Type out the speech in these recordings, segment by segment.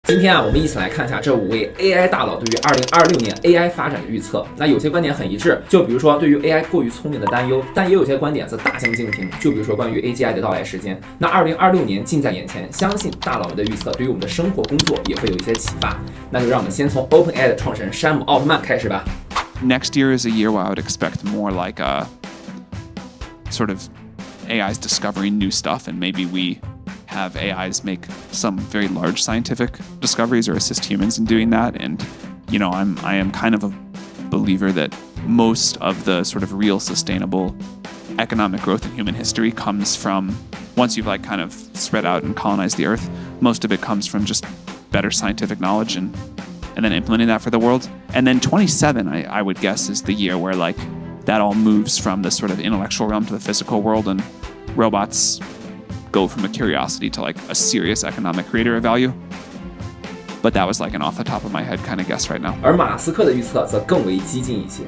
今天我们一起来看一下这5位 AI 大佬对于2026年 AI 发展的预测。那有些观点很一致，就比如说对于 AI 过于聪明的担忧，但也有些观点则大相径庭，就比如说关于 AGI 的到来时间。那2026年近在眼前，相信大佬们的预测对于我们的生活工作也会有一些启发。那就让我们先从 OpenAI 的创始人山姆·奥特曼开始吧。Next year is a year where I would expect more like a sort of AI's discovering new stuff, and maybe we have AIs make some very large scientific discoveries or assist humans in doing that. And, you know, I am kind of a believer that most of the sort of real sustainable economic growth in human history comes from, once you've like kind of spread out and colonized the earth, most of it comes from just better scientific knowledge and then implementing that for the world. And then 27, I would guess, is the year where like that all moves from the sort of intellectual realm to the physical world, and robots go from a curiosity to like a serious economic creator of value. But that was like an off the top of my head kind of guess right now. 而马斯克的预测则更为激进一些。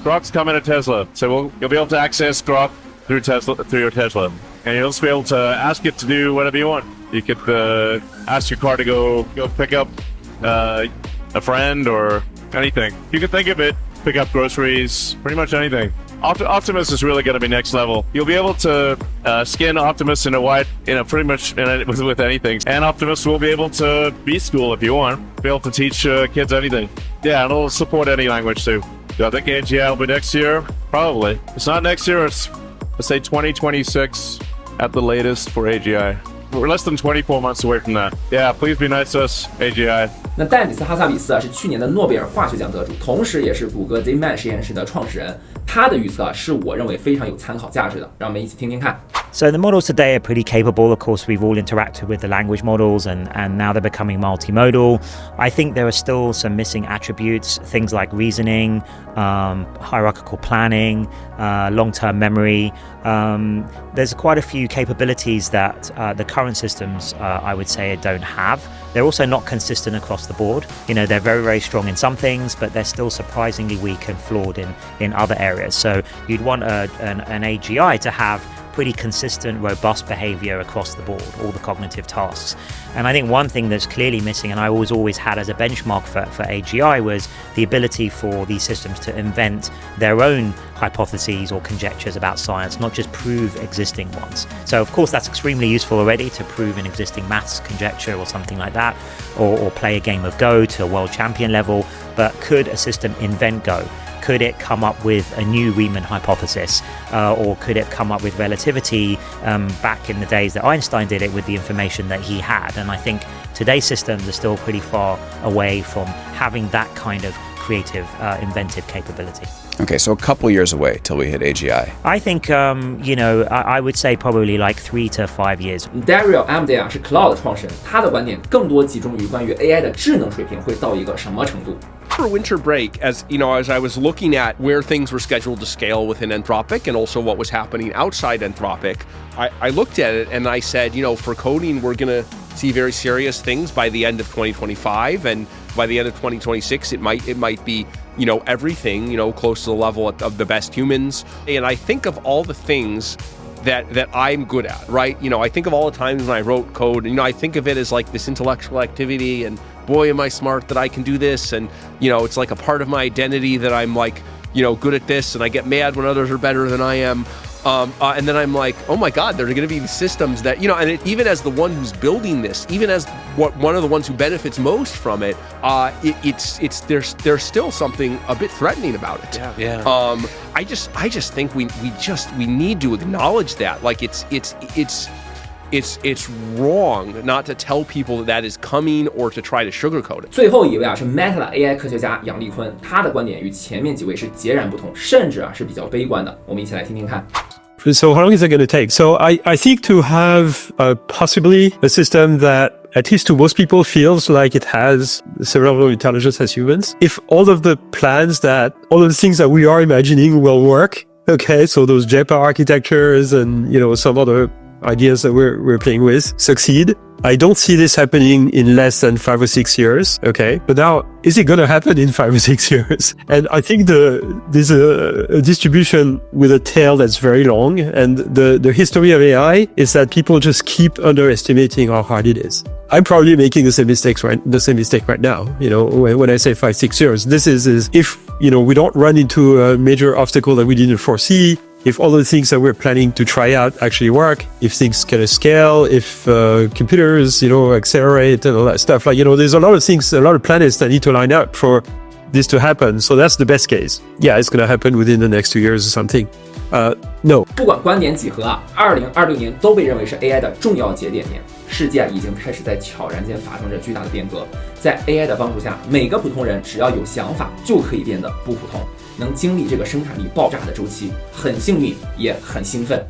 Grok's coming to Tesla, so you'll be able to access Grok through your Tesla, and you'll just be able to ask it to do whatever you want. You could ask your car to go pick up a friend or anything. You can think of it, pick up groceries, pretty much anything. Optimus is really going to be next level. You'll be able to skin Optimus pretty much with anything. And Optimus will be able to be school if you want. Be able to teach kids anything. Yeah, and it'll support any language too. Do I think AGI will be next year? Probably. It's not next year, let's say 2026 at the latest for AGI. We're less than 24 months away from that. Yeah, please be nice to us, AGI. 那戴比斯·哈萨比斯是去年的诺贝尔化学奖得主，同时也是谷歌 ZMan 实验室的创始人。他的预测是我认为非常有参考价值的，让我们一起听听看。So the models today are pretty capable. Of course, we've all interacted with the language models and now they're becoming multimodal. I think there are still some missing attributes, things like reasoning, hierarchical planning, long-term memory. There's quite a few capabilities that the current systems, I would say, don't have. They're also not consistent across the board. You know, they're very, very strong in some things, but they're still surprisingly weak and flawed in other areas. So you'd want an AGI to have pretty consistent, robust behavior across the board, all the cognitive tasks. And I think one thing that's clearly missing, and I always had as a benchmark for AGI, was the ability for these systems to invent their own hypotheses or conjectures about science, not just prove existing ones. So of course that's extremely useful already to prove an existing maths conjecture or something like that, or play a game of Go to a world champion level. But could a system invent Go? Could it come up with a new Riemann hypothesis? Or could it come up with relativity back in the days that Einstein did it with the information that he had? And I think today's systems are still pretty far away from having that kind of creative, inventive capability. Okay, so a couple years away till we hit AGI. I think, I would say probably like 3 to 5 years. Dario Amodei 是 Cloud 的创始人，他的观点更多集中于关于 AI 的智能水平会到一个什么程度。For winter break, as I was looking at where things were scheduled to scale within Anthropic and also what was happening outside Anthropic, I looked at it and I said, for coding, we're going to see very serious things by the end of 2025, and by the end of 2026, it might be, everything, close to the level of the best humans. And I think of all the things that I'm good at, right? I think of all the times when I wrote code, and, I think of it as like this intellectual activity, and boy, am I smart that I can do this. And, it's like a part of my identity that I'm like, good at this, and I get mad when others are better than I am. And then I'm like, oh my God, there are going to be these systems that, and even as the one who's building this, even as one of the ones who benefits most from it, there's still something a bit threatening about it. Yeah. I just think we need to acknowledge that. Like it's wrong not to tell people that is coming or to try to sugarcoat it. 最后一位是 Meta 的 AI 科学家杨立坤，他的观点与前面几位是截然不同，甚至是比较悲观的。我们一起来听听看。So how long is it going to take? So I think to have possibly a system that, at least to most people, feels like it has cerebral intelligence as humans. If all of the things that we are imagining will work, okay, so those JPA architectures and, some other ideas that we're playing with succeed. I don't see this happening in less than 5 or 6 years. Okay. But now, is it going to happen in 5 or 6 years? And I think there's a distribution with a tail that's very long. And the history of AI is that people just keep underestimating how hard it is. I'm probably making the same mistake right now. You know, when I say 5, 6 years, this is if, you know, we don't run into a major obstacle that we didn't foresee, if all the things that we're planning to try out actually work, if things can scale, if computers, you know, accelerate and all that stuff. Like, you know, there's a lot of things, a lot of planets that need to line up for this to happen. So that's the best case. Yeah, it's going to happen within the next 2 years or something. No. 不管观点几何啊，2026年都被认为是 AI 的重要节点年。世界已经开始在悄然间发生着巨大的变革。在 AI 的帮助下，每个普通人只要有想法，就可以变得不普通，能经历这个生产力爆炸的周期。很幸运，也很兴奋。